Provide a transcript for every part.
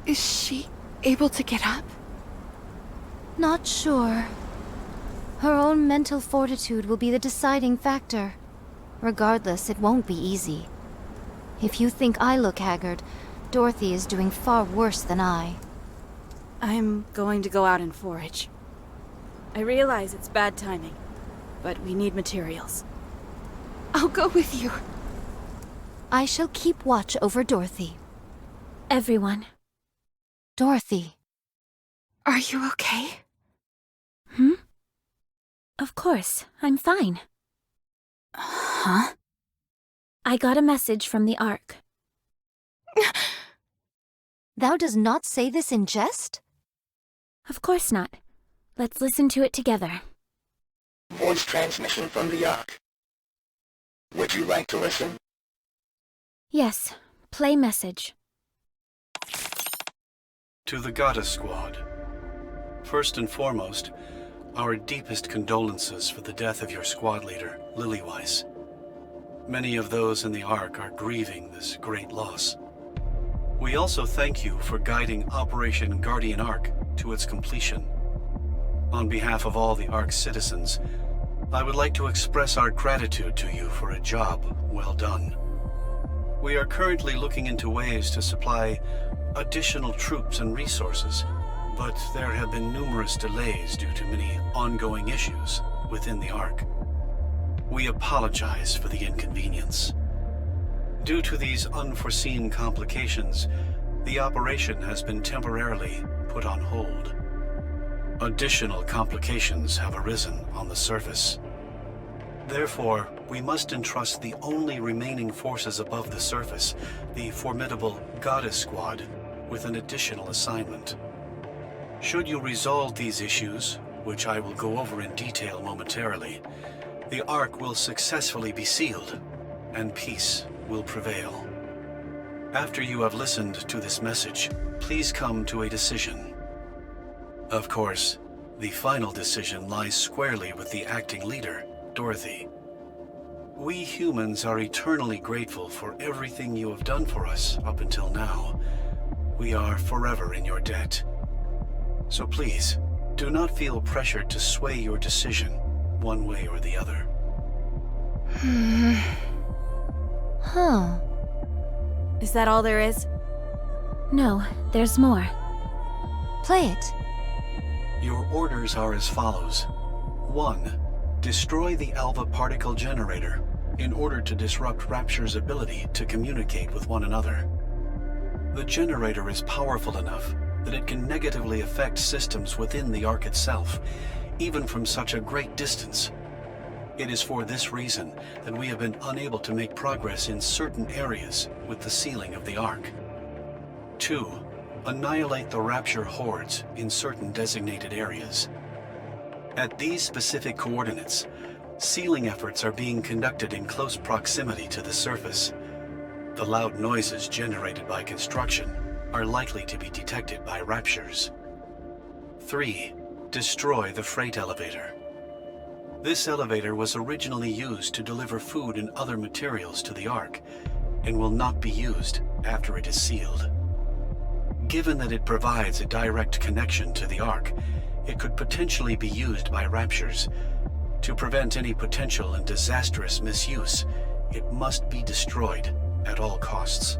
Is she able to get up? Not sure. Her own mental fortitude will be the deciding factor. Regardless, it won't be easy. If you think I look haggard, Dorothy is doing far worse than I. I'm going to go out and forage. I realize it's bad timing, but we need materials. I'll go with you. I shall keep watch over Dorothy. Everyone. Dorothy. Are you okay? Of course, I'm fine. Huh? I got a message from the Ark. Thou does not say this in jest? Of course not. Let's listen to it together. Voice transmission from the Ark. Would you like to listen? Yes, play message. To the Goddess Squad. First and foremost, our deepest condolences for the death of your squad leader, Lilyweiss. Many of those in the Ark are grieving this great loss. We also thank you for guiding Operation Guardian Ark to its completion. On behalf of all the Ark's citizens, I would like to express our gratitude to you for a job well done. We are currently looking into ways to supply additional troops and resources, but there have been numerous delays due to many ongoing issues within the Ark. We apologize for the inconvenience. Due to these unforeseen complications, the operation has been temporarily put on hold. Additional complications have arisen on the surface. Therefore, we must entrust the only remaining forces above the surface, the formidable Goddess Squad, with an additional assignment. Should you resolve these issues, which I will go over in detail momentarily, the Ark will successfully be sealed, and peace will prevail. After you have listened to this message, please come to a decision. Of course, the final decision lies squarely with the acting leader, Dorothy. We humans are eternally grateful for everything you have done for us up until now. We are forever in your debt. So please, do not feel pressured to sway your decision one way or the other. Huh. Is that all there is? No, there's more. Play it. Your orders are as follows. 1. Destroy the Alpha particle generator in order to disrupt Rapture's ability to communicate with one another. The generator is powerful enough that it can negatively affect systems within the Ark itself, even from such a great distance. It is for this reason that we have been unable to make progress in certain areas with the sealing of the Ark. 2. Annihilate the Rapture hordes in certain designated areas. At these specific coordinates, sealing efforts are being conducted in close proximity to the surface. The loud noises generated by construction are likely to be detected by Raptures. 3. Destroy the freight elevator. This elevator was originally used to deliver food and other materials to the Ark, and will not be used after it is sealed. Given that it provides a direct connection to the Ark, it could potentially be used by Raptures. To prevent any potential and disastrous misuse, it must be destroyed at all costs.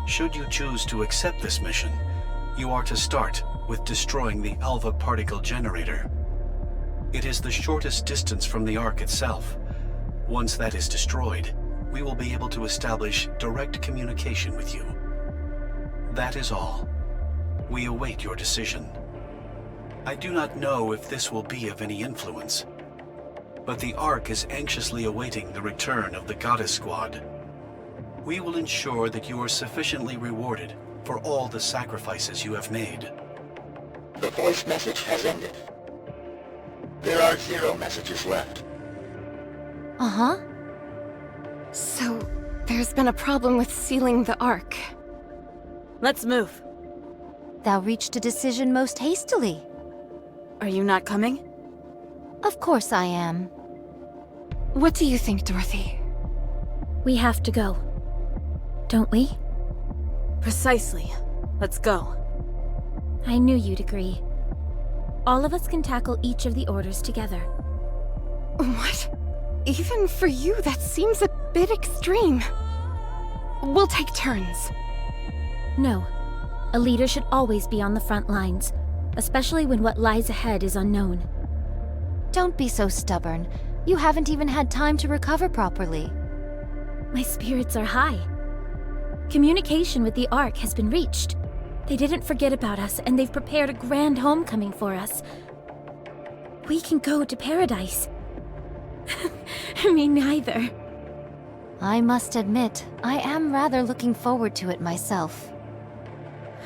Should you choose to accept this mission, you are to start with destroying the Alpha particle generator. It is the shortest distance from the Ark itself. Once that is destroyed, we will be able to establish direct communication with you. That is all. We await your decision. I do not know if this will be of any influence, but the Ark is anxiously awaiting the return of the Goddess Squad. We will ensure that you are sufficiently rewarded for all the sacrifices you have made. The voice message has ended. There are 0 messages left. Uh-huh. So, there's been a problem with sealing the Ark. Let's move. Thou reached a decision most hastily. Are you not coming? Of course I am. What do you think, Dorothy? We have to go. Don't we? Precisely. Let's go. I knew you'd agree. All of us can tackle each of the orders together. What? Even for you, that seems a bit extreme. We'll take turns. No. A leader should always be on the front lines, especially when what lies ahead is unknown. Don't be so stubborn. You haven't even had time to recover properly. My spirits are high. Communication with the Ark has been reached. They didn't forget about us, and they've prepared a grand homecoming for us. We can go to paradise. Me neither. I must admit, I am rather looking forward to it myself.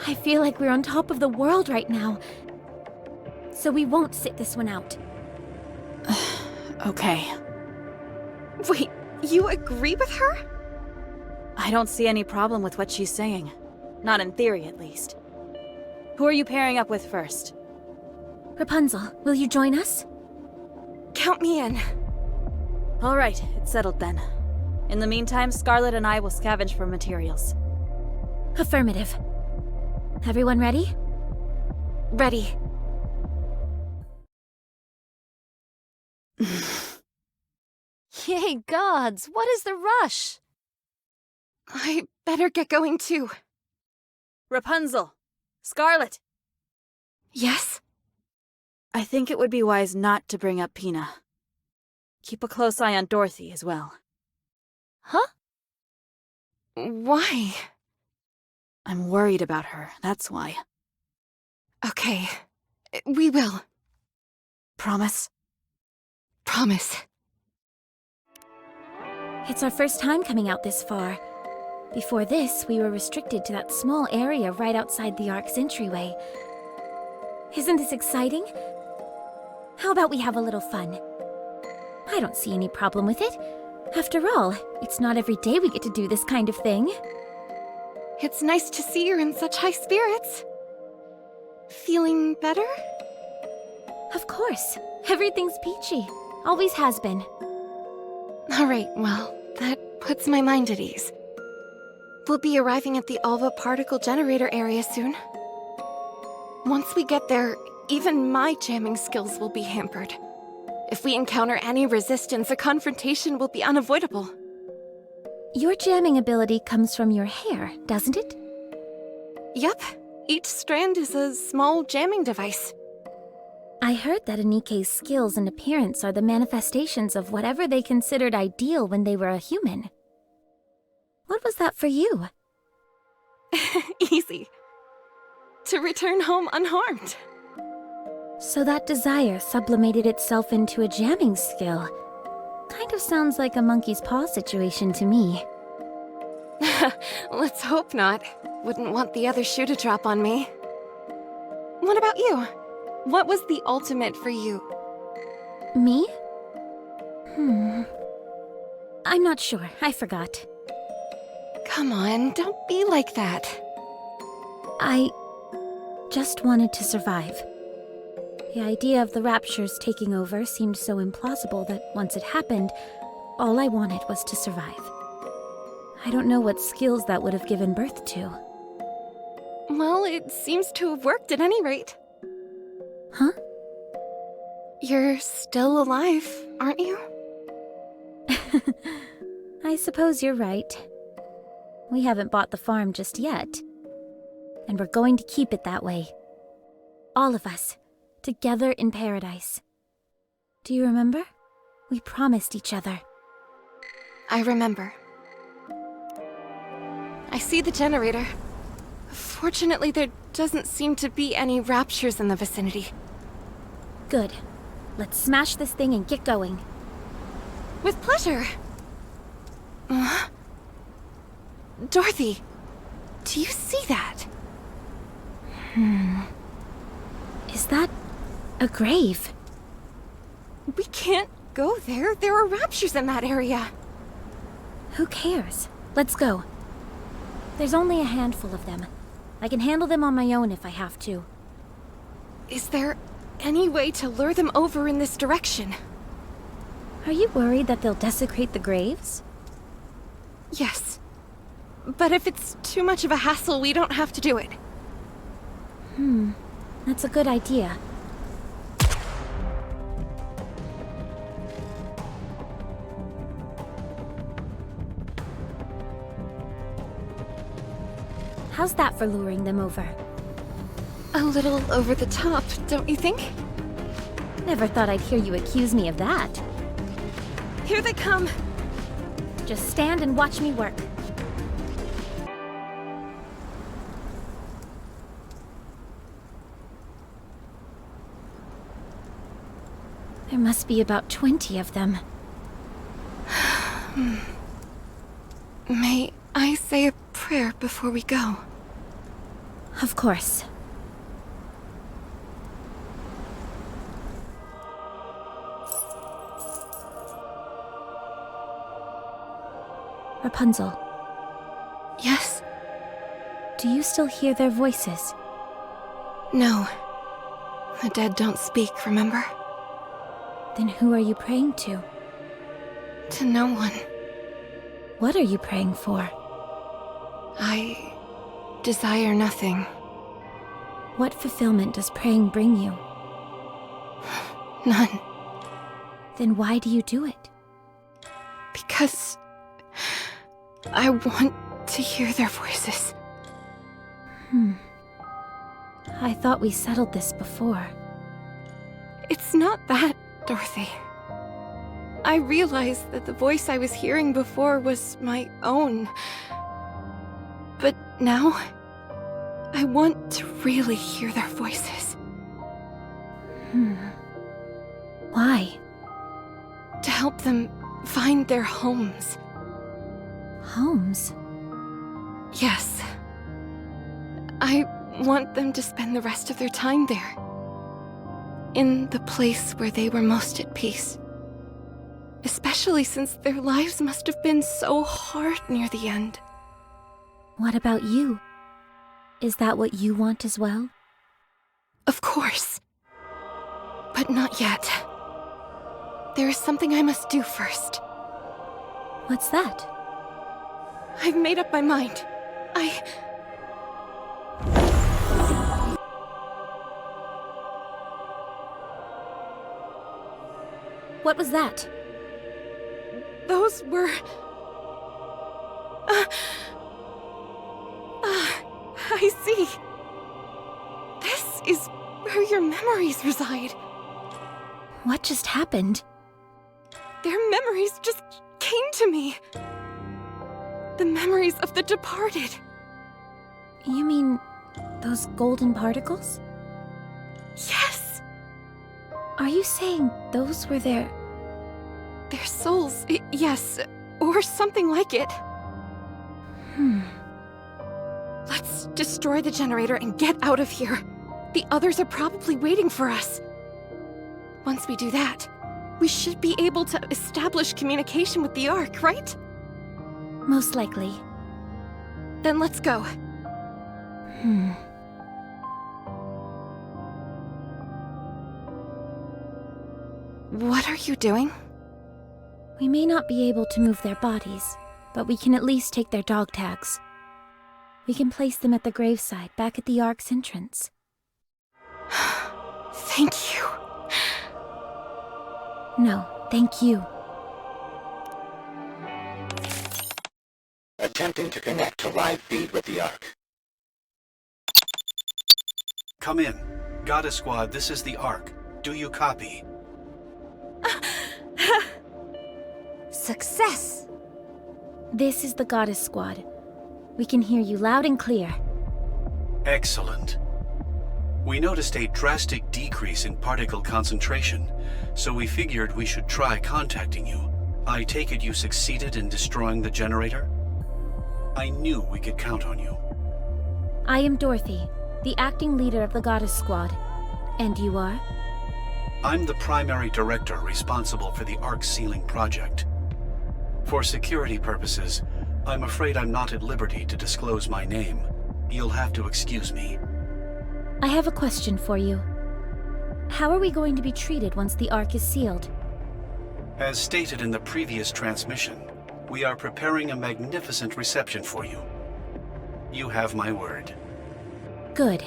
I feel like we're on top of the world right now. So we won't sit this one out. Okay. Wait, you agree with her? I don't see any problem with what she's saying. Not in theory, at least. Who are you pairing up with first? Rapunzel, will you join us? Count me in. All right, it's settled then. In the meantime, Scarlet and I will scavenge for materials. Affirmative. Everyone ready? Ready. Yay gods, what is the rush? I better get going too. Rapunzel! Scarlet! Yes? I think it would be wise not to bring up Pina. Keep a close eye on Dorothy as well. Huh? Why? I'm worried about her, that's why. Okay, we will. Promise? Promise. It's our first time coming out this far. Before this, we were restricted to that small area right outside the Ark's entryway. Isn't this exciting? How about we have a little fun? I don't see any problem with it. After all, it's not every day we get to do this kind of thing. It's nice to see you're in such high spirits. Feeling better? Of course. Everything's peachy. Always has been. Alright, well, that puts my mind at ease. We'll be arriving at the Alva particle generator area soon. Once we get there, even my jamming skills will be hampered. If we encounter any resistance, a confrontation will be unavoidable. Your jamming ability comes from your hair, doesn't it? Yep, each strand is a small jamming device. I heard that Nikke's skills and appearance are the manifestations of whatever they considered ideal when they were a human. What was that for you? Easy. To return home unharmed. So that desire sublimated itself into a jamming skill. Kind of sounds like a monkey's paw situation to me. Let's hope not. Wouldn't want the other shoe to drop on me. What about you? What was the ultimate for you? Me? I'm not sure. I forgot. Come on, don't be like that. I just wanted to survive. The idea of the raptures taking over seemed so implausible that once it happened, all I wanted was to survive. I don't know what skills that would have given birth to. Well, it seems to have worked at any rate. Huh? You're still alive, aren't you? I suppose you're right. We haven't bought the farm just yet. And we're going to keep it that way. All of us, together in paradise. Do you remember? We promised each other. I remember. I see the generator. Fortunately, there doesn't seem to be any raptures in the vicinity. Good. Let's smash this thing and get going. With pleasure. Dorothy, do you see that? Is that a grave? We can't go there. There are raptures in that area. Who cares? Let's go. There's only a handful of them. I can handle them on my own if I have to. Is there any way to lure them over in this direction? Are you worried that they'll desecrate the graves? Yes. But if it's too much of a hassle, we don't have to do it. That's a good idea. How's that for luring them over? A little over the top, don't you think? Never thought I'd hear you accuse me of that. Here they come. Just stand and watch me work. There must be about 20 of them. May I say a prayer before we go? Of course. Rapunzel, Yes? do you still hear their voices? No. The dead don't speak, remember? Then who are you praying to? To no one. What are you praying for? I desire nothing. What fulfillment does praying bring you? None. Then why do you do it? Because I want to hear their voices. I thought we settled this before. It's not that, Dorothy. I realized that the voice I was hearing before was my own. But now, I want to really hear their voices. Why? To help them find their homes. Homes? Yes. I want them to spend the rest of their time there. In the place where they were most at peace. Especially since their lives must have been so hard near the end. What about you? Is that what you want as well? Of course. But not yet. There is something I must do first. What's that? I've made up my mind. What was that? Those were... I see. This is where your memories reside. What just happened? Their memories just came to me. The memories of the departed. You mean those golden particles? Yes, Are you saying those were their... their souls. Yes, or something like it. Let's destroy the generator and get out of here. The others are probably waiting for us. Once we do that, we should be able to establish communication with the Ark, right? Most likely. Then let's go. What are you doing? We may not be able to move their bodies, but we can at least take their dog tags. We can place them at the graveside back at the Ark's entrance. Thank you. No, thank you. Attempting to connect to live feed with the Ark. Come in. Goddess Squad, this is the Ark. Do you copy? Success! This is the Goddess Squad. We can hear you loud and clear. Excellent. We noticed a drastic decrease in particle concentration, so we figured we should try contacting you. I take it you succeeded in destroying the generator? I knew we could count on you. I am Dorothy, the acting leader of the Goddess Squad. And you are? I'm the primary director responsible for the Ark Sealing project. For security purposes, I'm afraid I'm not at liberty to disclose my name. You'll have to excuse me. I have a question for you. How are we going to be treated once the Ark is sealed? As stated in the previous transmission, We are preparing a magnificent reception for you. You have my word. Good.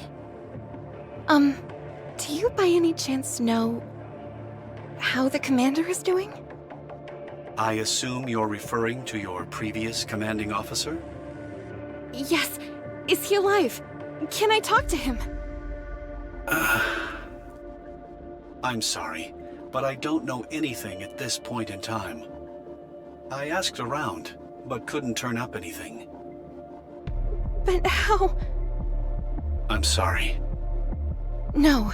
Do you by any chance know how the commander is doing? I assume you're referring to your previous commanding officer? Yes. Is he alive? Can I talk to him? I'm sorry, but I don't know anything at this point in time. I asked around, but couldn't turn up anything. But how? I'm sorry. No.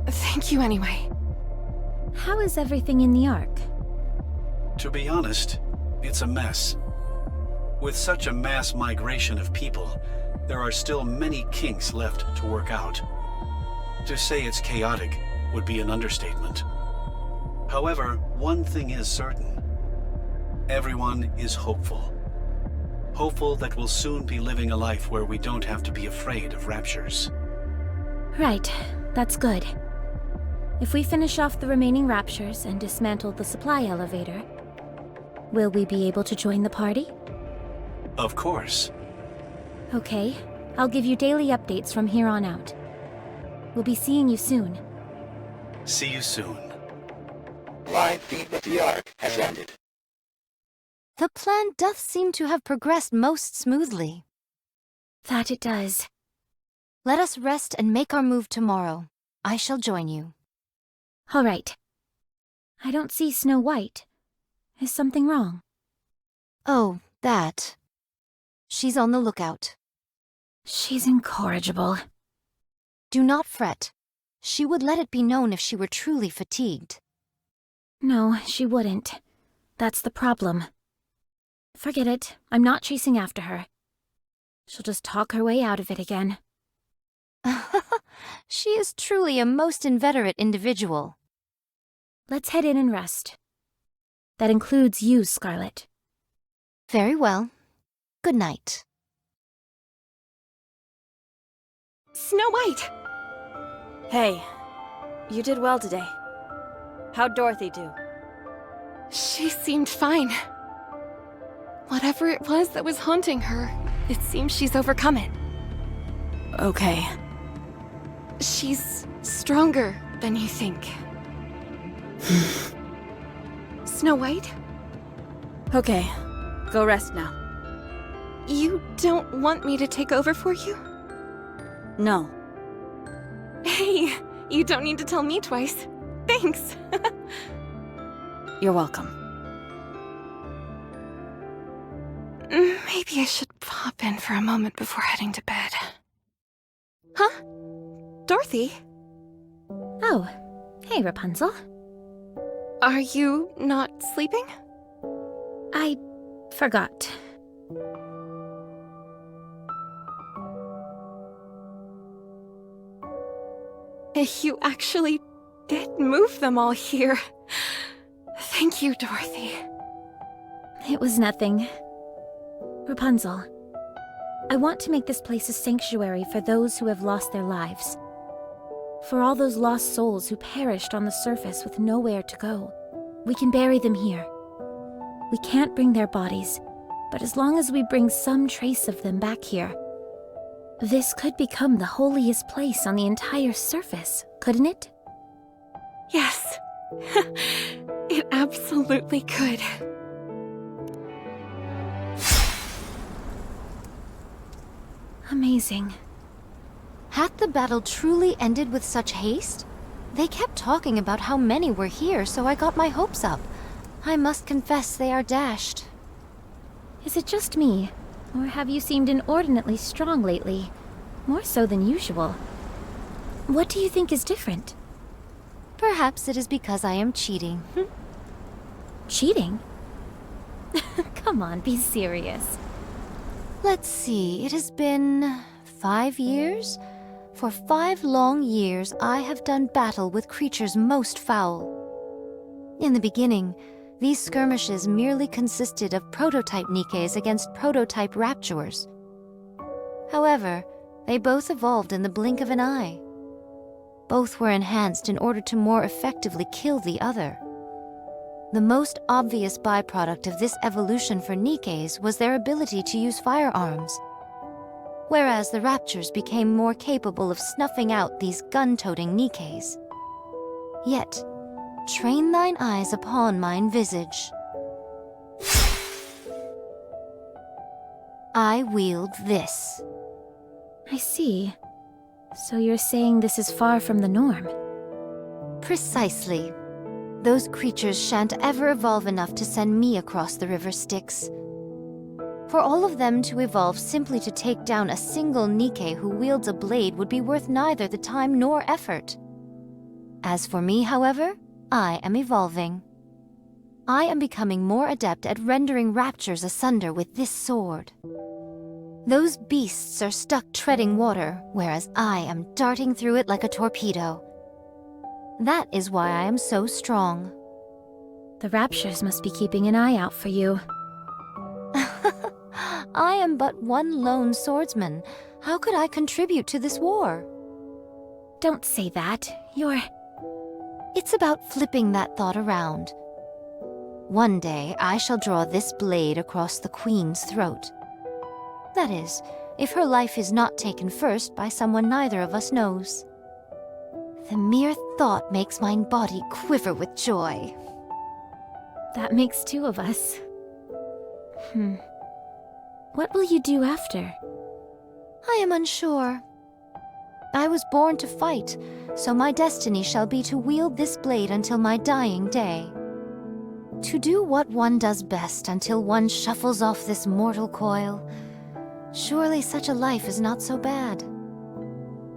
Thank you anyway. How is everything in the Ark? To be honest, it's a mess. With such a mass migration of people, there are still many kinks left to work out. To say it's chaotic would be an understatement. However, one thing is certain. Everyone is hopeful. Hopeful that we'll soon be living a life where we don't have to be afraid of raptures. Right, that's good. If we finish off the remaining raptures and dismantle the supply elevator, will we be able to join the party? Of course. Okay, I'll give you daily updates from here on out. We'll be seeing you soon. See you soon. Line feed with the Ark has ended. The plan doth seem to have progressed most smoothly. That it does. Let us rest and make our move tomorrow. I shall join you. All right. I don't see Snow White. Is something wrong? Oh, that. She's on the lookout. She's incorrigible. Do not fret. She would let it be known if she were truly fatigued. No, she wouldn't. That's the problem. Forget it. I'm not chasing after her. She'll just talk her way out of it again. She is truly a most inveterate individual. Let's head in and rest. That includes you, Scarlet. Very well. Good night. Snow White! Hey, you did well today. How'd Dorothy do? She seemed fine. Whatever it was that was haunting her, it seems she's overcome it. Okay. She's stronger than you think. Snow White? Okay, go rest now. You don't want me to take over for you? No. Hey, you don't need to tell me twice. Thanks. You're welcome. Maybe I should pop in for a moment before heading to bed. Huh? Dorothy? Oh, hey, Rapunzel. Are you not sleeping? I forgot. You actually did move them all here. Thank you, Dorothy. It was nothing. Rapunzel, I want to make this place a sanctuary for those who have lost their lives. For all those lost souls who perished on the surface with nowhere to go. We can bury them here. We can't bring their bodies, but as long as we bring some trace of them back here, this could become the holiest place on the entire surface, couldn't it? Yes. It absolutely could. Amazing. Had the battle truly ended with such haste? They kept talking about how many were here, so I got my hopes up. I must confess they are dashed. Is it just me, or have you seemed inordinately strong lately? More so than usual. What do you think is different? Perhaps it is because I am cheating. Cheating? Come on, be serious. Let's see, it has been 5 years? For 5 long years, I have done battle with creatures most foul. In the beginning, these skirmishes merely consisted of prototype Nikkes against prototype Raptures. However, they both evolved in the blink of an eye. Both were enhanced in order to more effectively kill the other. The most obvious byproduct of this evolution for Nikkes was their ability to use firearms, whereas the Raptures became more capable of snuffing out these gun-toting Nikkes. Yet, train thine eyes upon mine visage. I wield this. I see. So you're saying this is far from the norm? Precisely. Those creatures shan't ever evolve enough to send me across the river Styx. For all of them to evolve simply to take down a single Nikke who wields a blade would be worth neither the time nor effort. As for me, however, I am evolving. I am becoming more adept at rendering raptures asunder with this sword. Those beasts are stuck treading water, whereas I am darting through it like a torpedo. That is why I am so strong. The Raptures must be keeping an eye out for you. I am but one lone swordsman. How could I contribute to this war? Don't say that. It's about flipping that thought around. One day, I shall draw this blade across the Queen's throat. That is, if her life is not taken first by someone neither of us knows. The mere thought makes my body quiver with joy. That makes two of us. What will you do after? I am unsure. I was born to fight, so my destiny shall be to wield this blade until my dying day. To do what one does best until one shuffles off this mortal coil. Surely such a life is not so bad.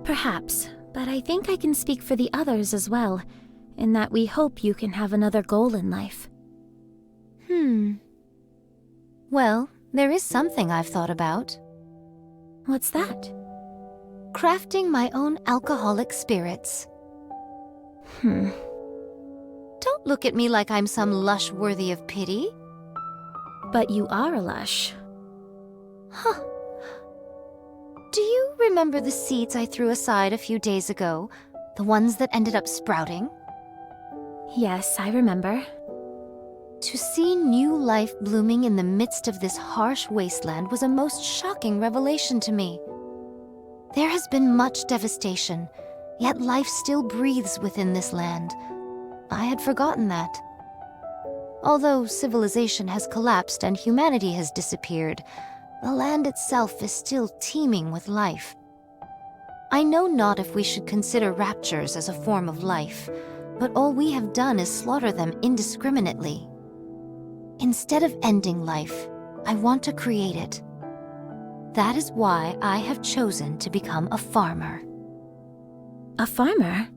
Perhaps, but I think I can speak for the others as well, in that we hope you can have another goal in life. Well, there is something I've thought about. What's that? Crafting my own alcoholic spirits. Don't look at me like I'm some lush worthy of pity. But you are a lush. Huh. Do you remember the seeds I threw aside a few days ago? The ones that ended up sprouting? Yes, I remember. To see new life blooming in the midst of this harsh wasteland was a most shocking revelation to me. There has been much devastation, yet life still breathes within this land. I had forgotten that. Although civilization has collapsed and humanity has disappeared, the land itself is still teeming with life. I know not if we should consider raptures as a form of life, but all we have done is slaughter them indiscriminately. Instead of ending life, I want to create it. That is why I have chosen to become a farmer. A farmer?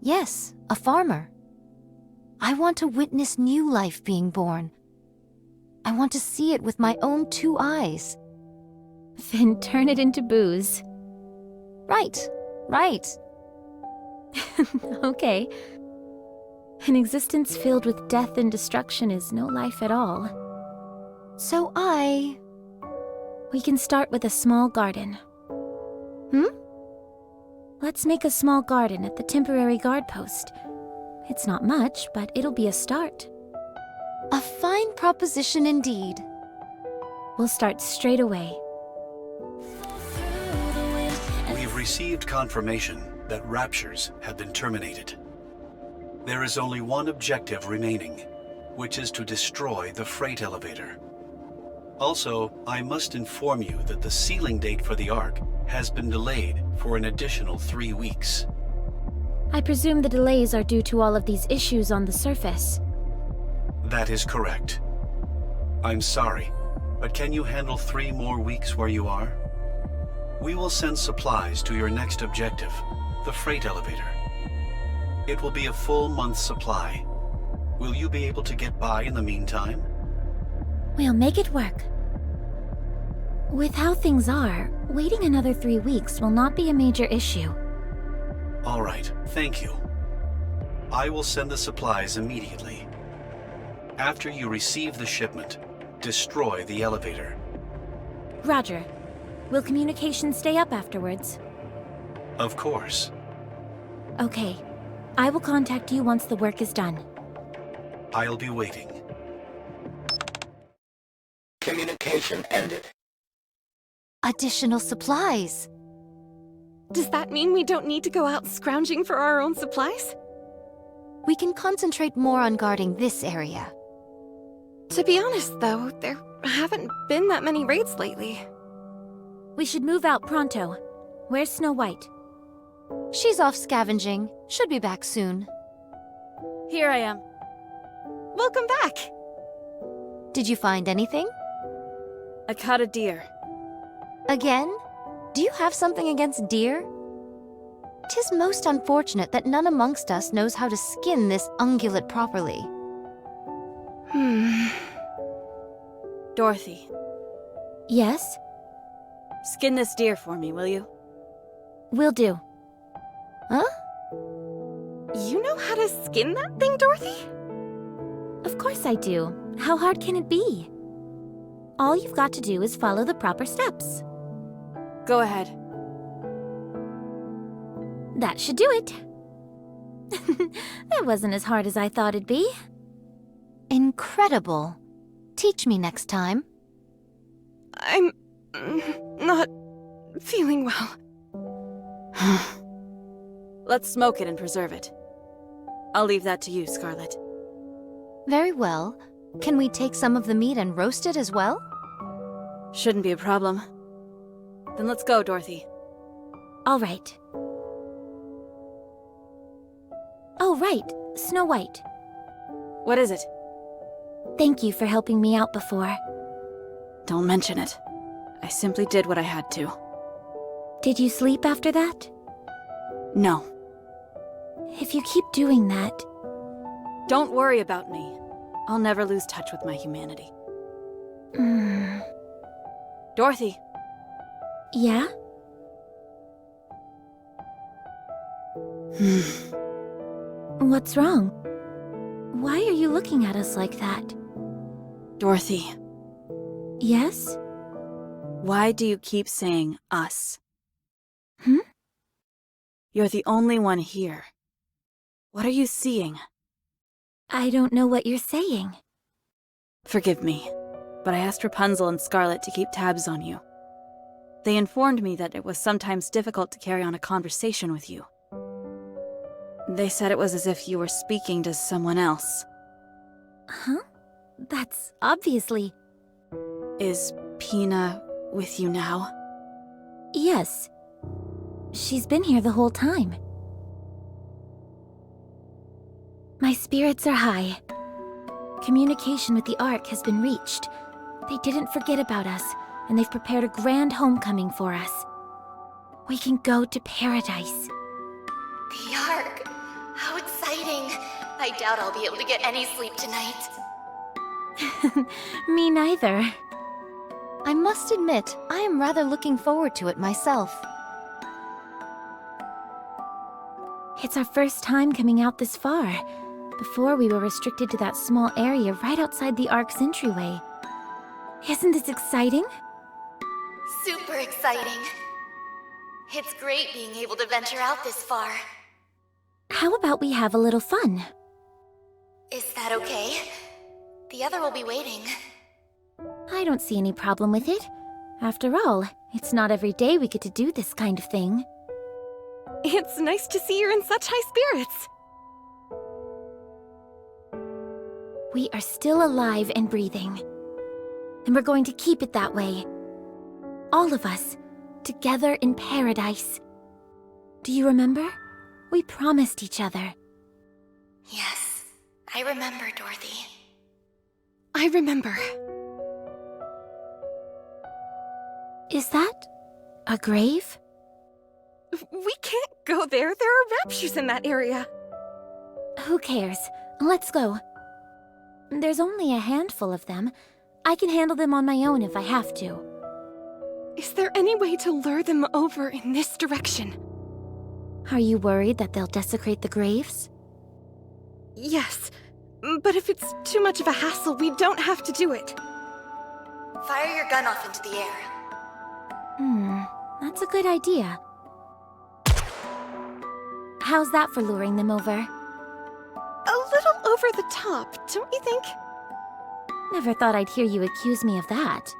Yes, a farmer. I want to witness new life being born. I want to see it with my own 2 eyes. Then turn it into booze. Right. Okay. An existence filled with death and destruction is no life at all. So We can start with a small garden. Let's make a small garden at the temporary guard post. It's not much, but it'll be a start. A fine proposition indeed. We'll start straight away. We've received confirmation that raptures have been terminated. There is only one objective remaining, which is to destroy the freight elevator. Also, I must inform you that the sealing date for the Ark has been delayed for an additional 3 weeks. I presume the delays are due to all of these issues on the surface. That is correct. I'm sorry, but can you handle 3 more weeks where you are? We will send supplies to your next objective, the freight elevator. It will be a full month's supply. Will you be able to get by in the meantime? We'll make it work. With how things are, waiting another 3 weeks will not be a major issue. All right, thank you. I will send the supplies immediately. After you receive the shipment, destroy the elevator. Roger. Will communication stay up afterwards? Of course. Okay. I will contact you once the work is done. I'll be waiting. Communication ended. Additional supplies. Does that mean we don't need to go out scrounging for our own supplies? We can concentrate more on guarding this area. To be honest, though, there haven't been that many raids lately. We should move out pronto. Where's Snow White? She's off scavenging. Should be back soon. Here I am. Welcome back! Did you find anything? I caught a deer. Again? Do you have something against deer? 'Tis most unfortunate that none amongst us knows how to skin this ungulate properly. Dorothy, Yes? skin this deer for me, will you? Will do. Huh? You know how to skin that thing, Dorothy? Of course I do. How hard can it be? All you've got to do is follow the proper steps. Go ahead. That should do it. That wasn't as hard as I thought it'd be. Incredible. Teach me next time. I'm not feeling well. Let's smoke it and preserve it. I'll leave that to you, Scarlet. Very well. Can we take some of the meat and roast it as well? Shouldn't be a problem. Then let's go, Dorothy. All right. Oh, right. Snow White. What is it? Thank you for helping me out before. Don't mention it. I simply did what I had to. Did you sleep after that? No. If you keep doing that... Don't worry about me. I'll never lose touch with my humanity. Dorothy, Yeah? What's wrong? Why are you looking at us like that? Dorothy, Yes? why do you keep saying us? Hmm? You're the only one here. What are you seeing? I don't know what you're saying. Forgive me, but I asked Rapunzel and Scarlet to keep tabs on you. They informed me that it was sometimes difficult to carry on a conversation with you. They said it was as if you were speaking to someone else. Huh? That's obviously... Is Pina with you now? Yes. She's been here the whole time. My spirits are high. Communication with the Ark has been reached. They didn't forget about us, and they've prepared a grand homecoming for us. We can go to paradise. The Ark! How exciting! I doubt I'll be able to get any sleep tonight. Me neither. I must admit, I am rather looking forward to it myself. It's our first time coming out this far. Before, we were restricted to that small area right outside the Ark's entryway. Isn't this exciting? Super exciting. It's great being able to venture out this far. How about we have a little fun? Is that okay? The other will be waiting. I don't see any problem with it. After all, it's not every day we get to do this kind of thing. It's nice to see you're in such high spirits. We are still alive and breathing. And we're going to keep it that way. All of us, together in paradise. Do you remember? We promised each other. Yes, I remember, Dorothy. I remember. Is that a grave? We can't go there. There are raptures in that area. Who cares? Let's go. There's only a handful of them. I can handle them on my own if I have to. Is there any way to lure them over in this direction? Are you worried that they'll desecrate the graves? Yes, but if it's too much of a hassle, we don't have to do it. Fire your gun off into the air. That's a good idea. How's that for luring them over? A little over the top, don't you think? Never thought I'd hear you accuse me of that.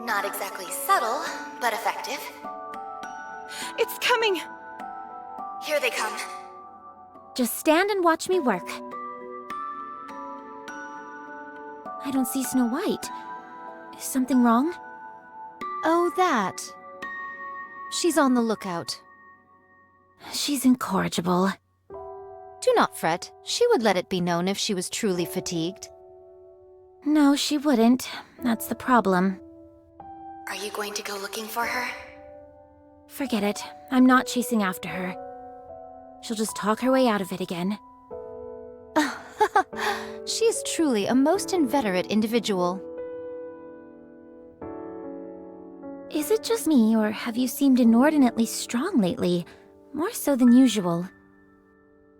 Not exactly subtle, but effective. It's coming! Here they come. Just stand and watch me work. I don't see Snow White. Is something wrong? Oh, that. She's on the lookout. She's incorrigible. Do not fret. She would let it be known if she was truly fatigued. No, she wouldn't. That's the problem. Are you going to go looking for her? Forget it. I'm not chasing after her. She'll just talk her way out of it again. She is truly a most inveterate individual. Is it just me, or have you seemed inordinately strong lately? More so than usual.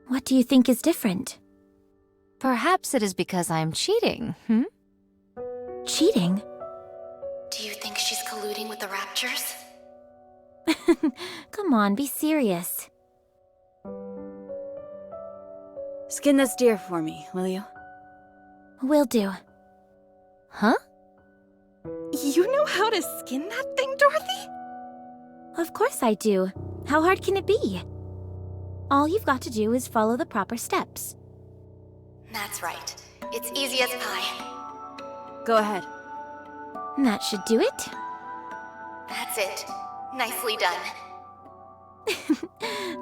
What do you think is different? Perhaps it is because I am cheating, Cheating? Do you think she's colluding with the Raptures? Come on, be serious. Skin this deer for me, will you? Will do. Huh? You know how to skin that thing, Dorothy? Of course I do. How hard can it be? All you've got to do is follow the proper steps. That's right. It's easy as pie. Go ahead. That should do it. That's it. Nicely done.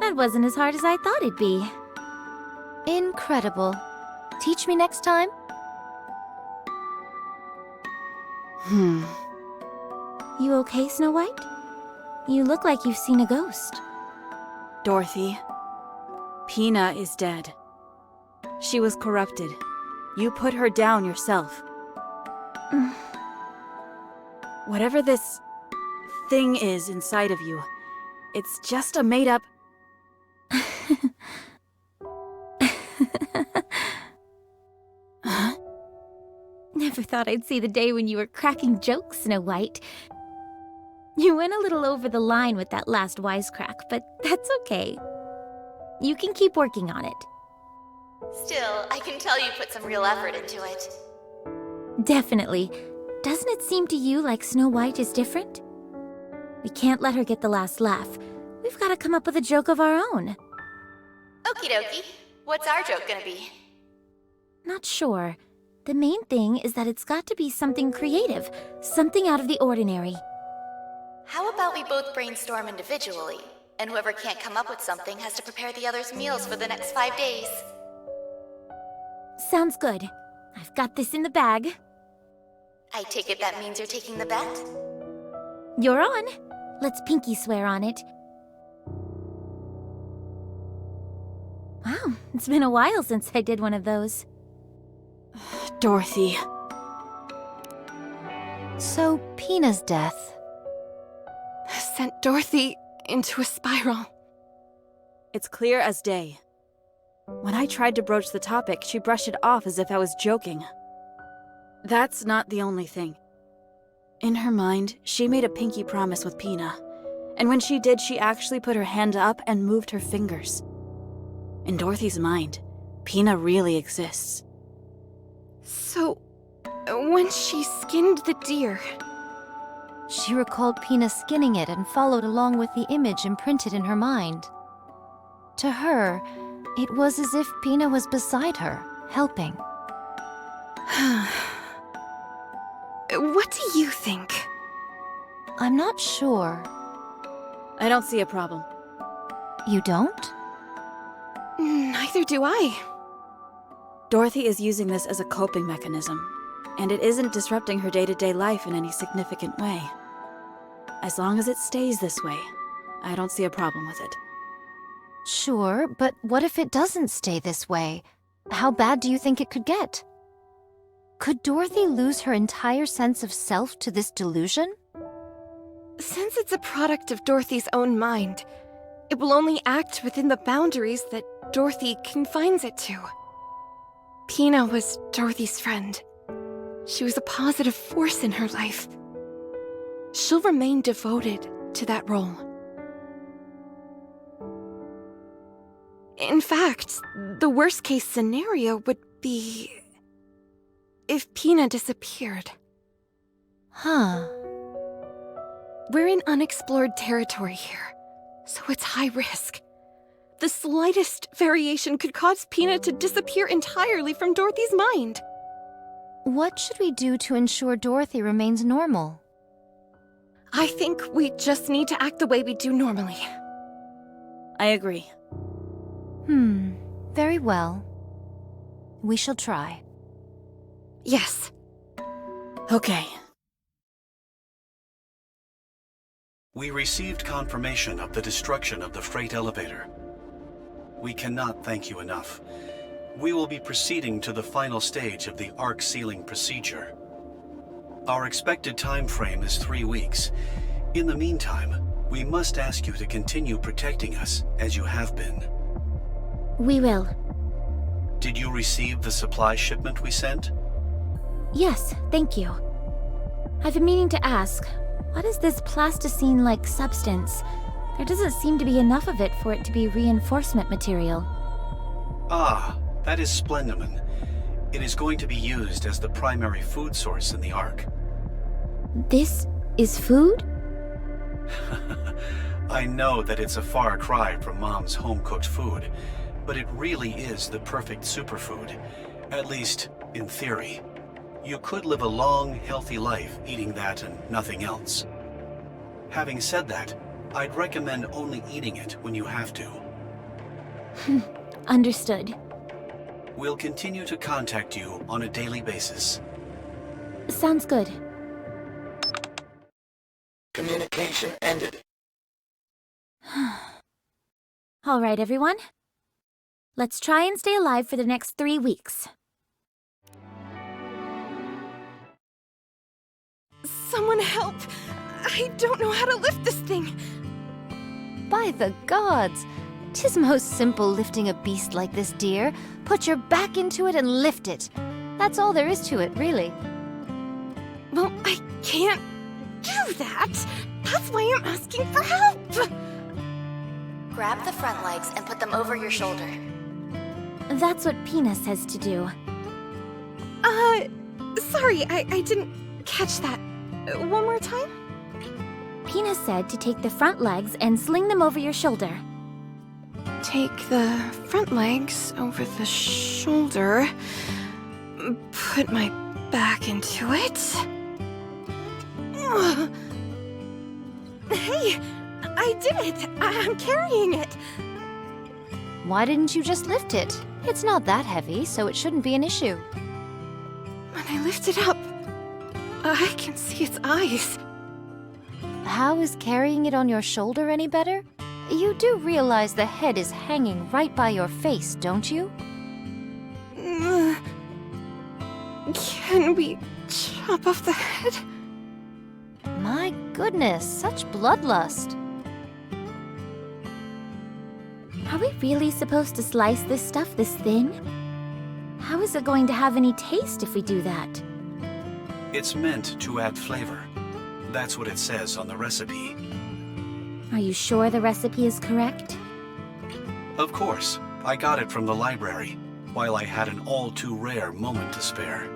That wasn't as hard as I thought it'd be. Incredible. Teach me next time? You okay, Snow White? You look like you've seen a ghost. Dorothy, Pina is dead. She was corrupted. You put her down yourself. Whatever this thing is inside of you, it's just a made-up... Huh? Never thought I'd see the day when you were cracking jokes, Snow White. You went a little over the line with that last wisecrack, but that's okay. You can keep working on it. Still, I can tell you put some real effort into it. Definitely. Doesn't it seem to you like Snow White is different? We can't let her get the last laugh. We've got to come up with a joke of our own. Okie dokie. What's our joke gonna be? Not sure. The main thing is that it's got to be something creative, something out of the ordinary. How about we both brainstorm individually, and whoever can't come up with something has to prepare the other's meals for the next 5 days? Sounds good. I've got this in the bag. I take it that means you're taking the bet? You're on. Let's pinky swear on it. Wow, it's been a while since I did one of those. Dorothy. So, Pina's death. Sent Dorothy into a spiral. It's clear as day. When I tried to broach the topic, she brushed it off as if I was joking. That's not the only thing. In her mind, she made a pinky promise with Pina. And when she did, she actually put her hand up and moved her fingers. In Dorothy's mind, Pina really exists. So, when she skinned the deer, She recalled Pina skinning it and followed along with the image imprinted in her mind. To her, it was as if Pina was beside her, helping. what do you think? I'm not sure. I don't see a problem. You don't? Neither do I. Dorothy is using this as a coping mechanism, and it isn't disrupting her day-to-day life in any significant way. As long as it stays this way, I don't see a problem with it. Sure, but what if it doesn't stay this way? How bad do you think it could get? Could Dorothy lose her entire sense of self to this delusion? Since it's a product of Dorothy's own mind, it will only act within the boundaries that Dorothy confines it to. Pina was Dorothy's friend. She was a positive force in her life. She'll remain devoted to that role. In fact, the worst case scenario would be if Pina disappeared. Huh. We're in unexplored territory here, so it's high risk. The slightest variation could cause Pina to disappear entirely from Dorothy's mind. What should we do to ensure Dorothy remains normal? I think we just need to act the way we do normally. I agree. Very well. We shall try. Yes. Okay. We received confirmation of the destruction of the freight elevator. We cannot thank you enough. We will be proceeding to the final stage of the arc sealing procedure. Our expected time frame is 3 weeks. In the meantime, we must ask you to continue protecting us as you have been. We will. Did you receive the supply shipment we sent? Yes, thank you. I've been meaning to ask, what is this plasticine-like substance? There doesn't seem to be enough of it for it to be reinforcement material. Ah, that is Splendiman. It is going to be used as the primary food source in the Ark. This is food? I know that it's a far cry from Mom's home-cooked food, but it really is the perfect superfood, at least in theory. You could live a long, healthy life eating that and nothing else. Having said that, I'd recommend only eating it when you have to. Understood. We'll continue to contact you on a daily basis. Sounds good. Communication ended. All right, everyone. Let's try and stay alive for the next 3 weeks. Someone help! I don't know how to lift this thing. By the gods! 'Tis most simple lifting a beast like this, dear. Put your back into it and lift it. That's all there is to it, really. Well, I can't do that. That's why I'm asking for help. Grab the front legs and put them over your shoulder. That's what Pina says to do. Sorry, I didn't catch that. One more time? Pina said to take the front legs and sling them over your shoulder. Take the front legs over the shoulder. Put my back into it. Hey, I did it! I'm carrying it! Why didn't you just lift it? It's not that heavy, so it shouldn't be an issue. When I lift it up, I can see its eyes. How is carrying it on your shoulder any better? You do realize the head is hanging right by your face, don't you? Can we chop off the head? My goodness, such bloodlust. Are we really supposed to slice this stuff this thin? How is it going to have any taste if we do that? It's meant to add flavor. That's what it says on the recipe. Are you sure the recipe is correct? Of course, I got it from the library, while I had an all-too-rare moment to spare.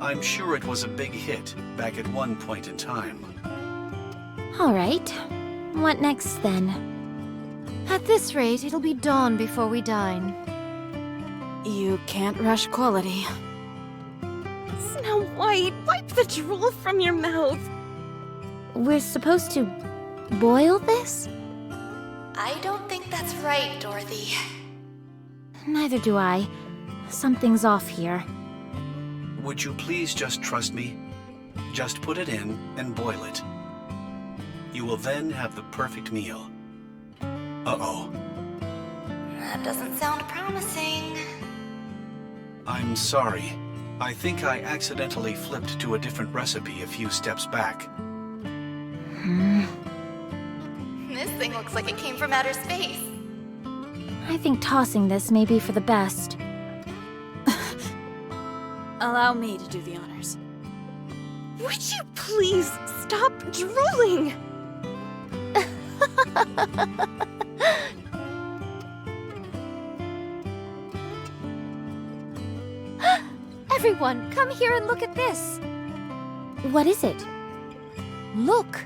I'm sure it was a big hit back at one point in time. All right. What next, then? At this rate, it'll be dawn before we dine. You can't rush quality. Snow White, wipe the drool from your mouth. We're supposed to boil this? I don't think that's right, Dorothy. Neither do I. Something's off here. Would you please just trust me? Just put it in and boil it. You will then have the perfect meal. Uh-oh. That doesn't sound promising. I'm sorry. I think I accidentally flipped to a different recipe a few steps back. This thing looks like it came from outer space. I think tossing this may be for the best. Allow me to do the honors. Would you please stop drooling? Everyone, come here and look at this! What is it? Look!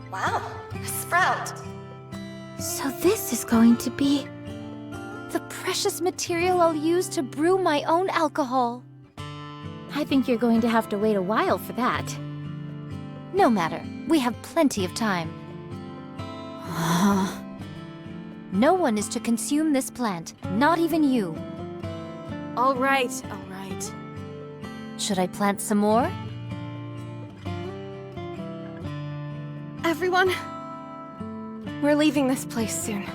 Wow, a sprout. So this is going to be the precious material I'll use to brew my own alcohol. I think you're going to have to wait a while for that. No matter, we have plenty of time. No one is to consume this plant, not even you. All right, all right. Should I plant some more? Everyone, we're leaving this place soon.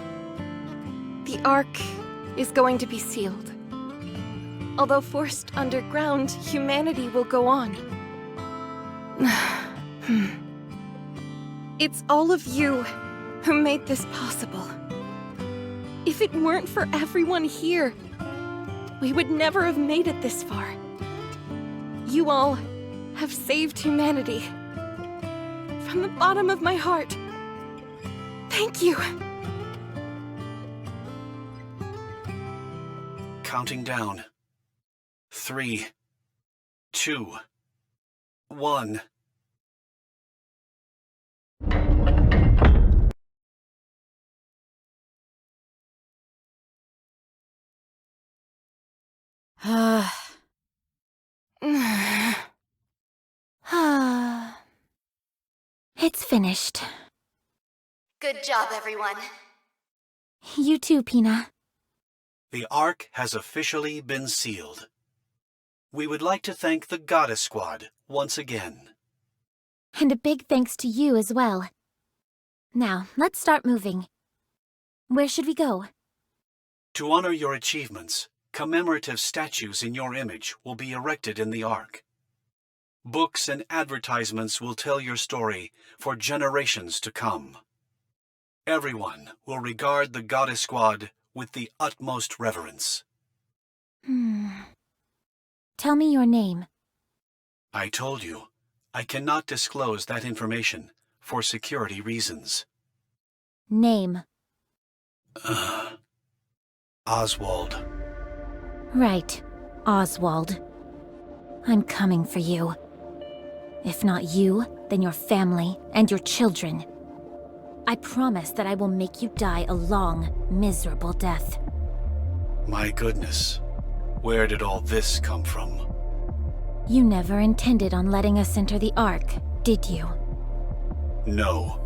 The Ark is going to be sealed. Although forced underground, humanity will go on. It's all of you who made this possible. If it weren't for everyone here, we would never have made it this far. You all have saved humanity. From the bottom of my heart, thank you. Counting down. 3, 2, 1. It's finished. Good job, everyone. You too, Pina. The Ark has officially been sealed. We would like to thank the Goddess Squad once again. And a big thanks to you as well. Now, let's start moving. Where should we go? To honor your achievements, commemorative statues in your image will be erected in the Ark. Books and advertisements will tell your story for generations to come. Everyone will regard the Goddess Squad with the utmost reverence. Tell me your name. I told you, I cannot disclose that information for security reasons. Name. Oswald. Right, Oswald. I'm coming for you. If not you, then your family and your children. I promise that I will make you die a long, miserable death. My goodness, where did all this come from? You never intended on letting us enter the Ark, did you? No.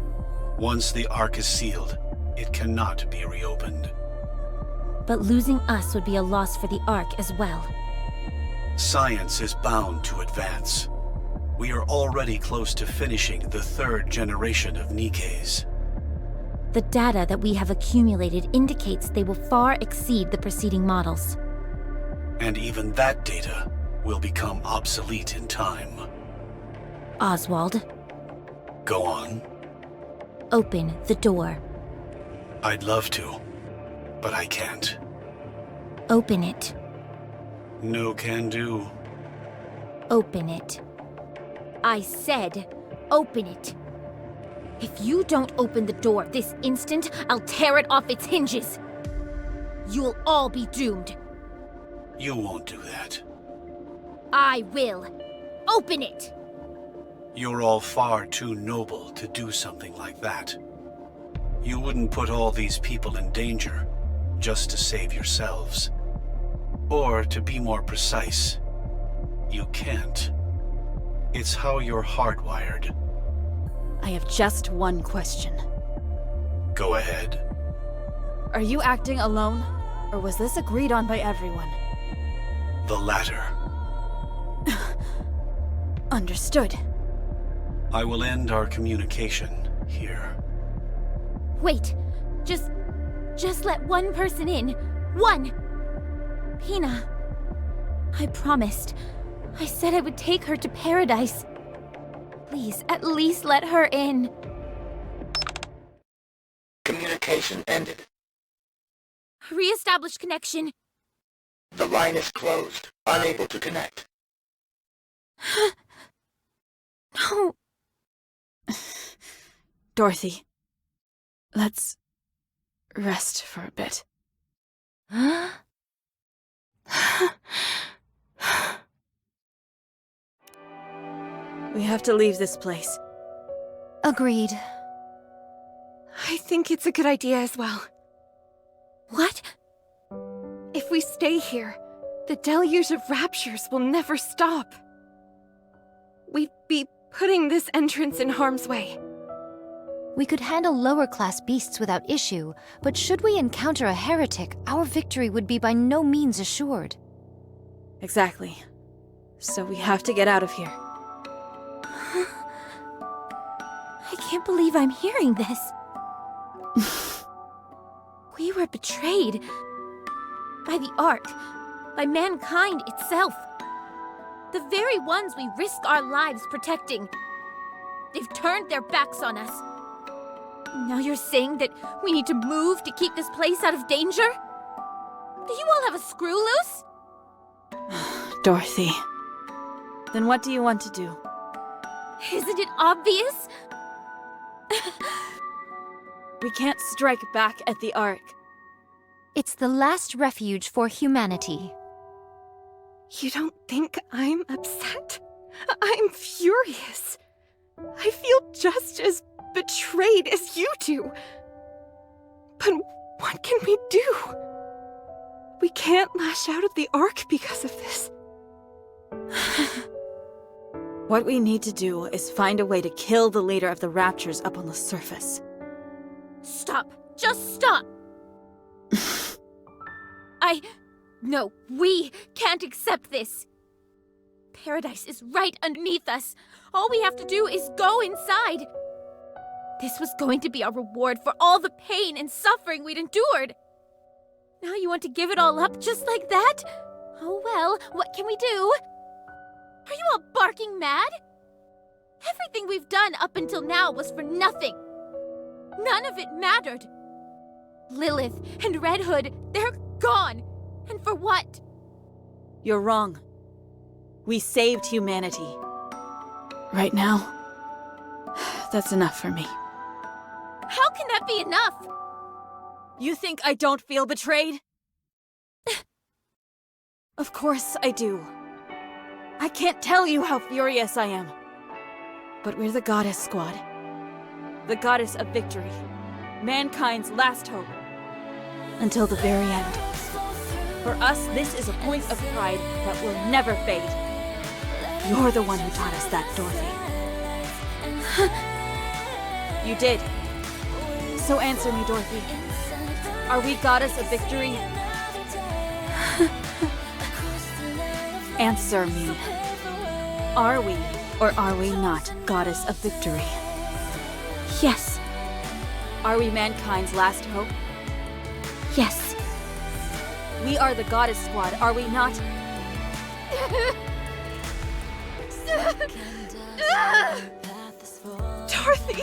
Once the Ark is sealed, it cannot be reopened. But losing us would be a loss for the Ark as well. Science is bound to advance. We are already close to finishing the 3rd generation of Nikkes. The data that we have accumulated indicates they will far exceed the preceding models. And even that data will become obsolete in time. Oswald, Go on. open the door. I'd love to, but I can't. Open it. No can do. Open it. I said, open it. If you don't open the door this instant, I'll tear it off its hinges. You'll all be doomed. You won't do that. I will. Open it! You're all far too noble to do something like that. You wouldn't put all these people in danger just to save yourselves. Or, to be more precise, you can't. It's how you're hardwired. I have just one question. Go ahead. Are you acting alone, or was this agreed on by everyone? The latter. Understood. I will end our communication here. Wait. Just let one person in. One! Pina. I promised. I said I would take her to paradise. Please, at least let her in. Communication ended. Re-establish connection. The line is closed. Unable to connect. No. Dorothy, let's rest for a bit. Huh? We have to leave this place. Agreed. I think it's a good idea as well. What? If we stay here, the deluge of raptures will never stop. We'd be putting this entrance in harm's way. We could handle lower-class beasts without issue, but should we encounter a heretic, our victory would be by no means assured. Exactly. So we have to get out of here. I can't believe I'm hearing this. We were betrayed. By the Ark. By mankind itself. The very ones we risk our lives protecting. They've turned their backs on us. Now you're saying that we need to move to keep this place out of danger? Do you all have a screw loose? Dorothy. Then what do you want to do? Isn't it obvious? We can't strike back at the Ark. It's the last refuge for humanity. You don't think I'm upset? I'm furious. I feel just as betrayed as you do. But what can we do? We can't lash out at the Ark because of this. What we need to do is find a way to kill the leader of the Raptures up on the surface. Stop. Just stop. No, we can't accept this. Paradise is right underneath us. All we have to do is go inside. This was going to be our reward for all the pain and suffering we'd endured. Now you want to give it all up just like that? Oh well, what can we do? Are you all barking mad? Everything we've done up until now was for nothing. None of it mattered. Lilith and Red Hood, they're gone. And for what? You're wrong. We saved humanity. Right now, that's enough for me. How can that be enough? You think I don't feel betrayed? Of course I do. I can't tell you how furious I am. But we're the Goddess Squad. The Goddess of Victory. Mankind's last hope. Until the very end. For us, this is a point of pride that will never fade. You're the one who taught us that, Dorothy. You did. So answer me, Dorothy. Are we Goddess of Victory? Answer me. Are we, or are we not, Goddess of Victory? Yes. Are we mankind's last hope? Yes. We are the Goddess Squad, are we not? Dorothy!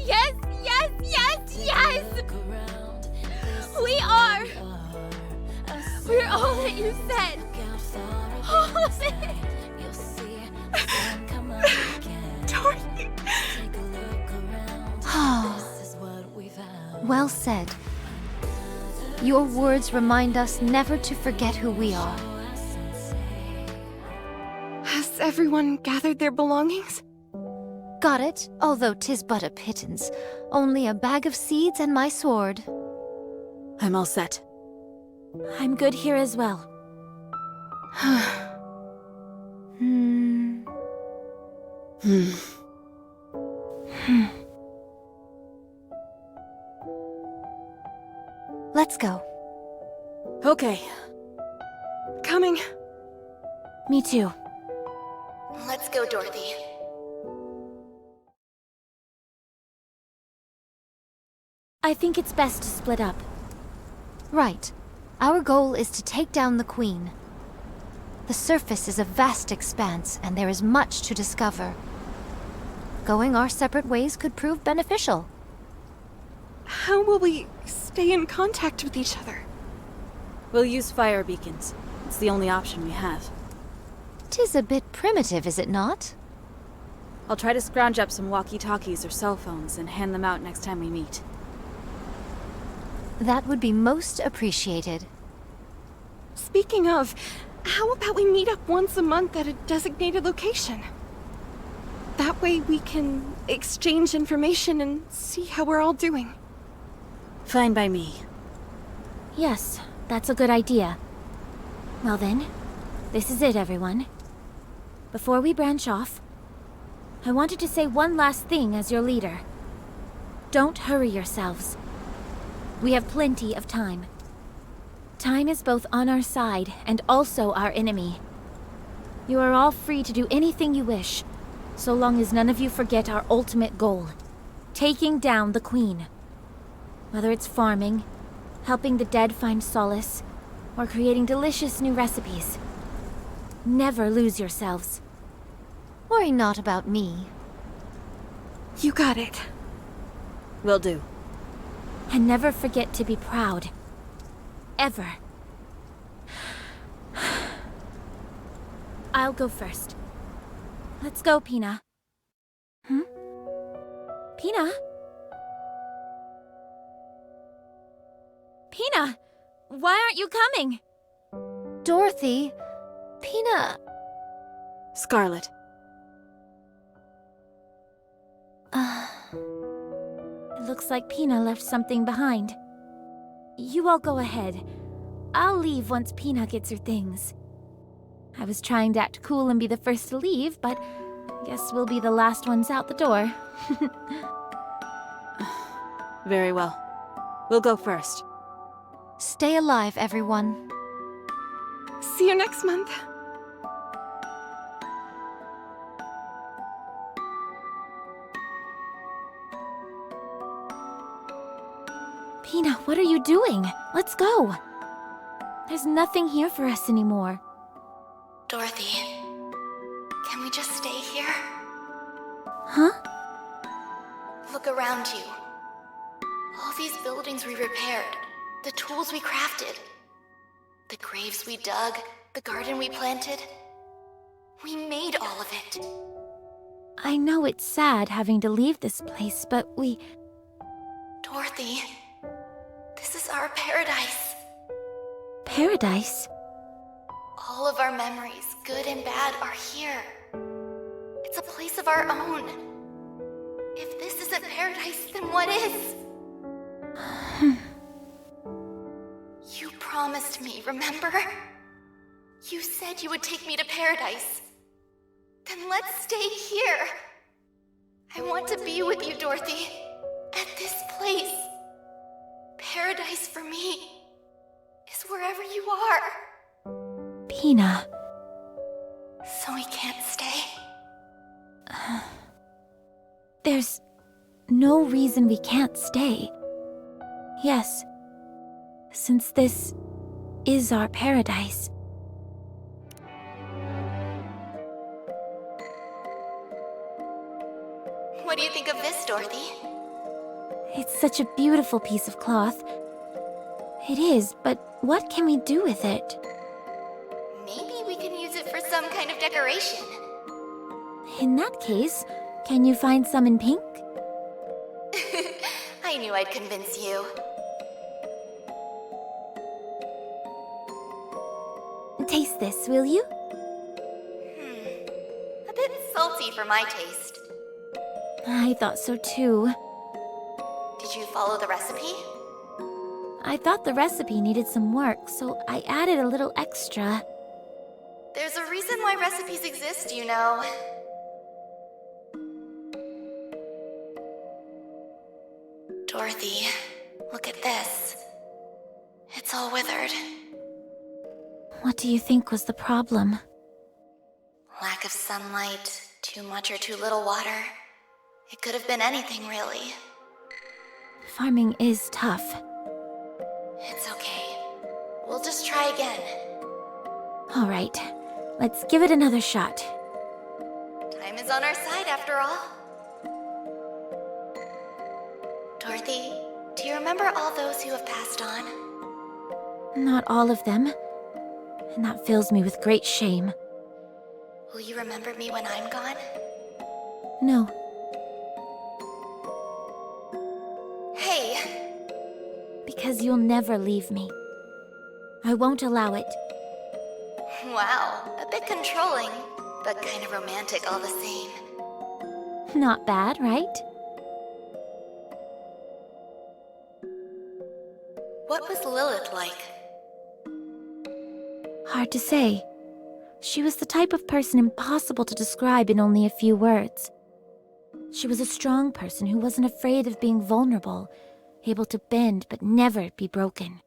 Yes, yes, yes, yes! We are! We're all that you said! All of it! Dorothy! Well said. Your words remind us never to forget who we are. Has everyone gathered their belongings? Got it, although 'tis but a pittance. Only a bag of seeds and my sword. I'm all set. I'm good here as well. Let's go. Okay. Coming. Me too. Let's go, Dorothy. I think it's best to split up. Right. Our goal is to take down the Queen. The surface is a vast expanse, and there is much to discover. Going our separate ways could prove beneficial. How will we stay in contact with each other? We'll use fire beacons. It's the only option we have. 'Tis a bit primitive, is it not? I'll try to scrounge up some walkie-talkies or cell phones and hand them out next time we meet. That would be most appreciated. Speaking of, How about we meet up once a month at a designated location? That way we can exchange information and see how we're all doing. Fine by me. Yes, that's a good idea. Well then, this is it, everyone. Before we branch off, I wanted to say one last thing as your leader. Don't hurry yourselves. We have plenty of time. Time is both on our side and also our enemy. You are all free to do anything you wish, so long as none of you forget our ultimate goal, taking down the Queen. Whether it's farming, helping the dead find solace, or creating delicious new recipes. Never lose yourselves. Worry not about me. You got it. Will do. And never forget to be proud. Ever. I'll go first. Let's go, Pina. Pina? Pina! Why aren't you coming? Dorothy, Pina... Scarlet. It looks like Pina left something behind. You all go ahead. I'll leave once Pina gets her things. I was trying to act cool and be the first to leave, but guess we'll be the last ones out the door. Very well. We'll go first. Stay alive, everyone. See you next month. Pina, what are you doing? Let's go. There's nothing here for us anymore. Dorothy, can we just stay here? Huh? Look around you. All these buildings we repaired, the tools we crafted, the graves we dug, the garden we planted. We made all of it. I know it's sad having to leave this place, but we... Dorothy, this is our paradise. Paradise? All of our memories, good and bad, are here. It's a place of our own. If this isn't paradise, then what is? You promised me, remember? You said you would take me to paradise. Then let's stay here. I want to be with you, Dorothy. At this place. Paradise for me is wherever you are. Pina. So we can't stay? There's no reason we can't stay. Yes, since this is our paradise. What do you think of this, Dorothy? It's such a beautiful piece of cloth. It is, but what can we do with it? Maybe we can use it for some kind of decoration. In that case, can you find some in pink? I knew I'd convince you. Taste this, will you? A bit salty for my taste. I thought so too. Did you follow the recipe? I thought the recipe needed some work, so I added a little extra. There's a reason why recipes exist, you know. Dorothy, look at this. It's all withered. What do you think was the problem? Lack of sunlight, too much or too little water. It could have been anything, really. Farming is tough. It's okay. We'll just try again. All right, let's give it another shot. Time is on our side, after all. Dorothy, do you remember all those who have passed on? Not all of them, and that fills me with great shame. Will you remember me when I'm gone? No. Hey! Because you'll never leave me. I won't allow it. Wow, a bit controlling, but kind of romantic all the same. Not bad, right? What was Lilith like? Hard to say. She was the type of person impossible to describe in only a few words. She was a strong person who wasn't afraid of being vulnerable, able to bend but never be broken.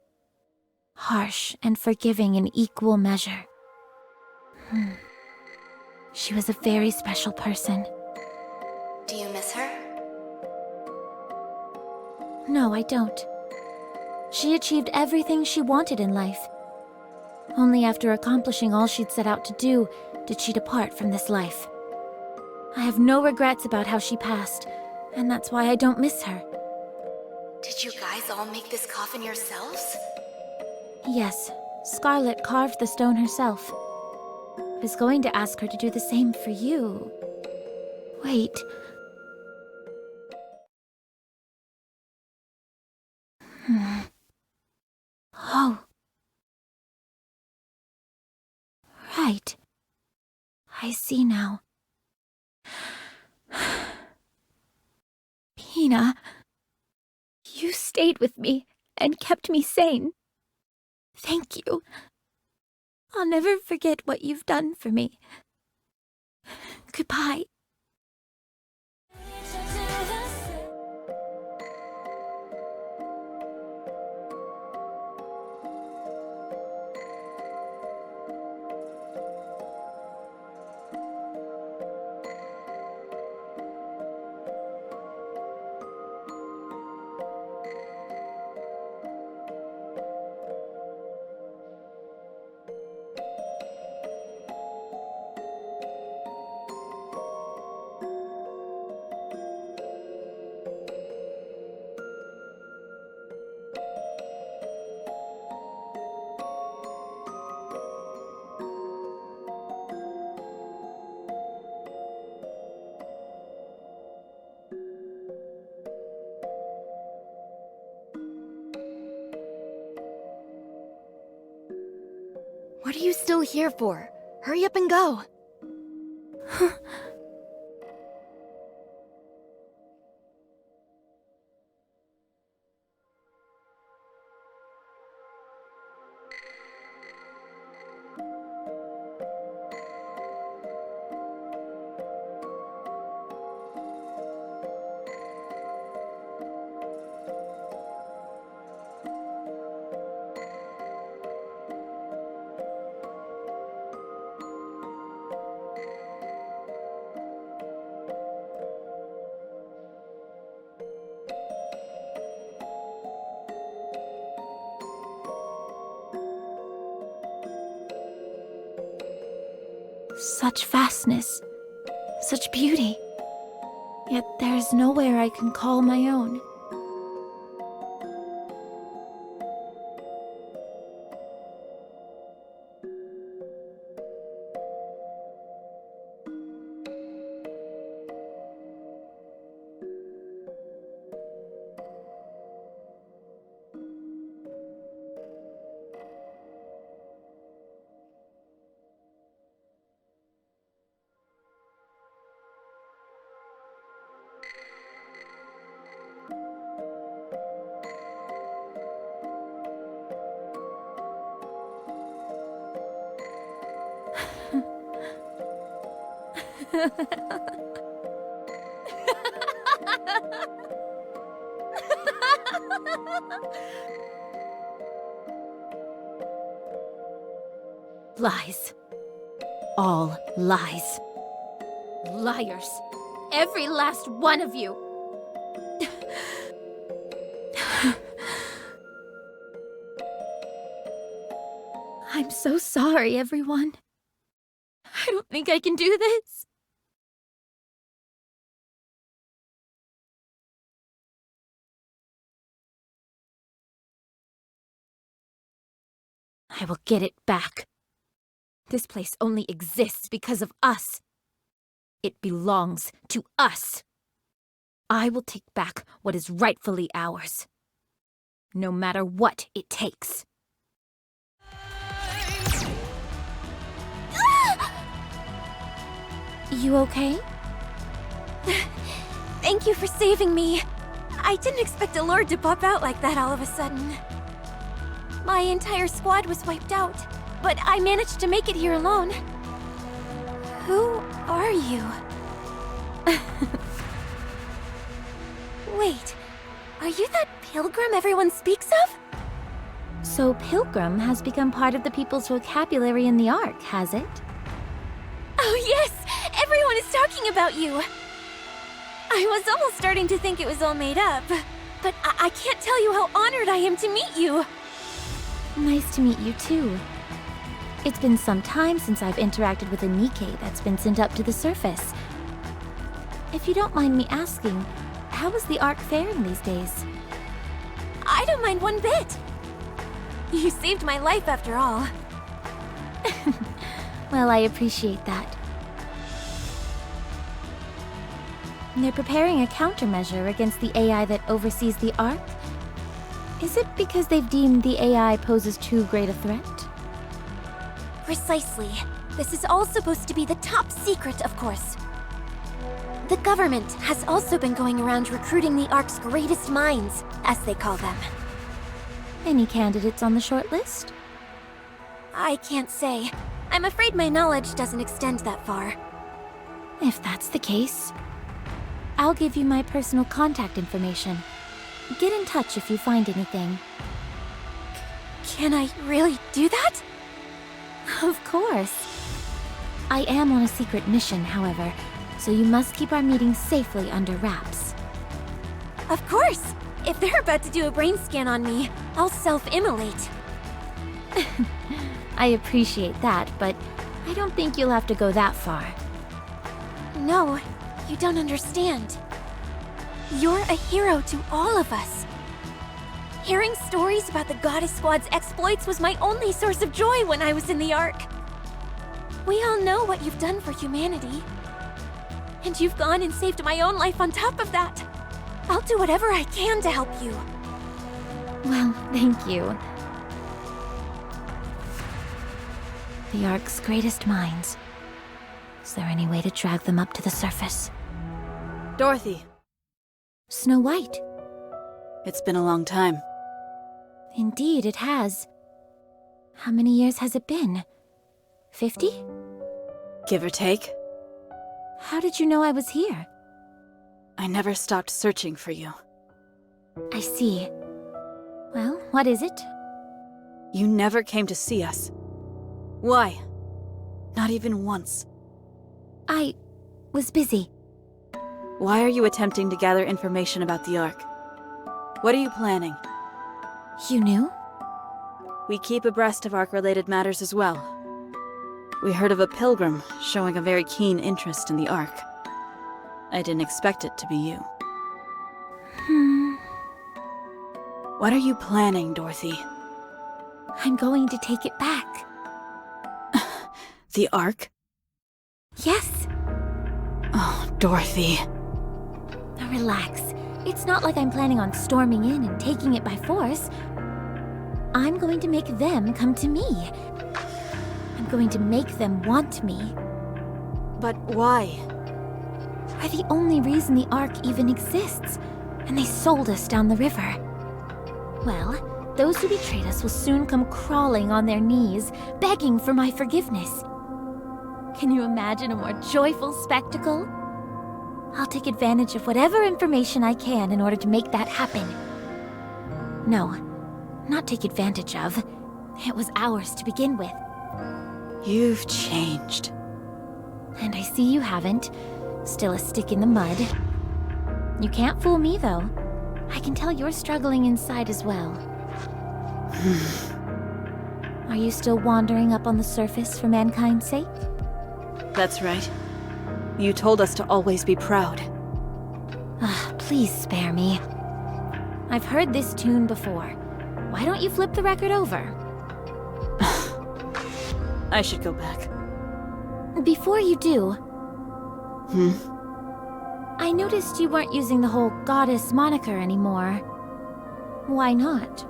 Harsh and forgiving in equal measure. She was a very special person. Do you miss her? No, I don't. She achieved everything she wanted in life. Only after accomplishing all she'd set out to do did she depart from this life. I have no regrets about how she passed, and that's why I don't miss her. Did you guys all make this coffin yourselves? Yes, Scarlet carved the stone herself. I was going to ask her to do the same for you. Wait. Oh. Right. I see now. Pina, you stayed with me and kept me sane. Thank you. I'll never forget what you've done for me. Goodbye. What are you still here for? Hurry up and go. Such vastness, such beauty. Yet there's nowhere I can call my own. Lies. All lies. Liars. Every last one of you. I'm so sorry, everyone. I don't think I can do this. I will get it back. This place only exists because of us. It belongs to us. I will take back what is rightfully ours, no matter what it takes. you okay? Thank you for saving me. I didn't expect a lord to pop out like that all of a sudden. My entire squad was wiped out, but I managed to make it here alone. Who are you? Wait, are you that pilgrim everyone speaks of? So pilgrim has become part of the people's vocabulary in the Ark, has it? Oh yes! Everyone is talking about you! I was almost starting to think it was all made up, but I can't tell you how honored I am to meet you! Nice to meet you too. It's been some time since I've interacted with a Nikke that's been sent up to the surface. If you don't mind me asking, how is the Ark faring these days? I don't mind one bit! You saved my life after all. Well, I appreciate that. They're preparing a countermeasure against the AI that oversees the Ark? Is it because they've deemed the AI poses too great a threat? Precisely. This is all supposed to be the top secret, of course. The government has also been going around recruiting the Ark's greatest minds, as they call them. Any candidates on the short list? I can't say. I'm afraid my knowledge doesn't extend that far. If that's the case, I'll give you my personal contact information. Get in touch if you find anything. Can I really do that? Of course. I am on a secret mission, however, so you must keep our meeting safely under wraps. Of course! If they're about to do a brain scan on me, I'll self-immolate. I appreciate that, but I don't think you'll have to go that far. No, you don't understand. You're a hero to all of us. Hearing stories about the Goddess Squad's exploits was my only source of joy when I was in the Ark. We all know what you've done for humanity. And you've gone and saved my own life on top of that. I'll do whatever I can to help you. Well, thank you. The Ark's greatest minds. Is there any way to drag them up to the surface? Dorothy, Snow White. it's been a long time. Indeed, it has. How many years has it been? 50? Give or take. How did you know I was here? I never stopped searching for you. I see. Well, what is it? You never came to see us. Why? Not even once. I was busy. Why are you attempting to gather information about the Ark? What are you planning? You knew? We keep abreast of Ark-related matters as well. We heard of a pilgrim showing a very keen interest in the Ark. I didn't expect it to be you. What are you planning, Dorothy? I'm going to take it back. The Ark? Yes. Oh, Dorothy. Now relax. It's not like I'm planning on storming in and taking it by force. I'm going to make them come to me. I'm going to make them want me. But why? We're the only reason the Ark even exists, and they sold us down the river. Well, those who betrayed us will soon come crawling on their knees, begging for my forgiveness. Can you imagine a more joyful spectacle? I'll take advantage of whatever information I can in order to make that happen. No, not take advantage of. It was ours to begin with. You've changed. And I see you haven't. Still a stick in the mud. You can't fool me, though. I can tell you're struggling inside as well. Are you still wandering up on the surface for mankind's sake? That's right. You told us to always be proud. Please spare me. I've heard this tune before. Why don't you flip the record over? I should go back. Before you do... I noticed you weren't using the whole goddess moniker anymore. Why not?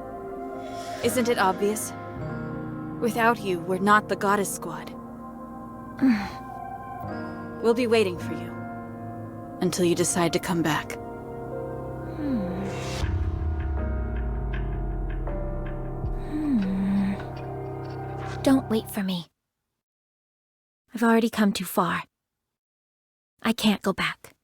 Isn't it obvious? Without you, we're not the Goddess Squad. We'll be waiting for you. Until you decide to come back. Don't wait for me. I've already come too far. I can't go back.